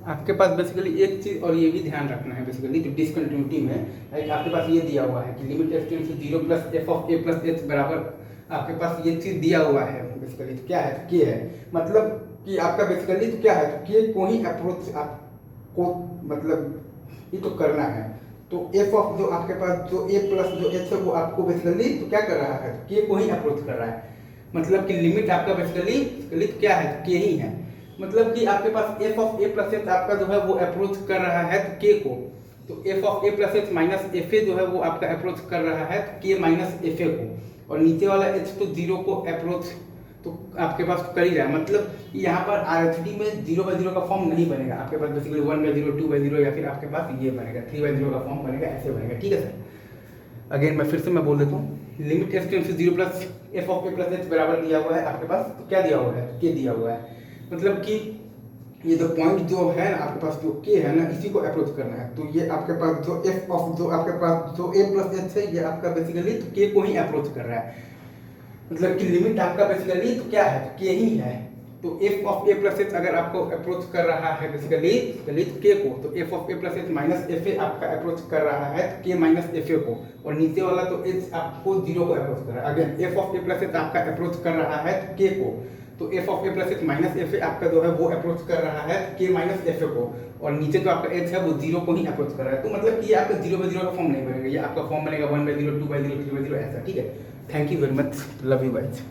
आपके पास बेसिकली एक चीज़ और ये भी ध्यान रखना है बेसिकली कि डिसकंटिन्यूटी में लाइक आपके पास ये दिया हुआ है कि limit f tends to 0 plus f of A plus h बराबर आपके पास ये चीज़ दिया हुआ है बेसिकली। तो क्या है, तो के है, मतलब कि आपका बेसिकली तो क्या है, तो के को ही अप्रोच आपको मतलब ये तो करना है। तो एफ ऑफ जो आपके पास जो ए प्लस जो एच है वो आपको बेसिकली तो क्या कर रहा है, तो के को ही अप्रोच कर रहा है। मतलब कि लिमिट आपका बेसिकली तो क्या है, तो के ही है। मतलब कि आपके पास F of A plus H आपका जो है वो अप्रोच कर रहा है तो के को, तो F of A plus H minus F A जो है वो आपका अप्रोच कर रहा है तो के माइनस एफ ए को, और नीचे वाला एच तो जीरो को अप्रोच तो आपके पास कर ही रहा है। मतलब यहाँ पर RHD में 0/0 का फॉर्म नहीं बनेगा आपके पास, बेसिकली 1/0 2/0 या फिर आपके पास ये बनेगा 3/0 का फॉर्म बनेगा, ऐसे बनेगा। ठीक है सर, अगेन मैं फिर से मैं बोल देता हूँ, limit f tends to 0 plus f of A plus h बराबर दिया हुआ है आपके पास, तो क्या दिया हुआ है, के दिया हुआ है। मतलब कि ये जो पॉइंट जो है ना आपके पास जो के है ना, इसी को अप्रोच करना है। तो ये आपके पास जो एफ ऑफ जो आपके पास जो ए प्लस एच है ये आपका बेसिकली तो के को ही अप्रोच कर रहा है। मतलब कि लिमिट आपका बेसिकली तो क्या है, तो के ही है। तो F of A plus H अगर आपको अप्रोच कर रहा है बेसिकली तो के को, तो F of A plus H minus F A आपका अप्रोच कर रहा है तो के माइनस एफ ए को, और नीचे वाला तो एच आपको 0 को अप्रोच कर रहा है। Again F of A plus H आपका अप्रोच कर रहा है तो के को, तो F of A plus H minus F A आपका जो है वो अप्रोच कर रहा है के माइनस एफ ए को, और नीचे जो आपका एच है वो 0 को ही अप्रोच कर रहा है। तो मतलब कि ये आपका 0/0 का फॉर्म नहीं बनेगा, ये आपका फॉर्म बनेगा 1/0 2/0 3/0 ऐसा। ठीक है, thank you very much, love you guys.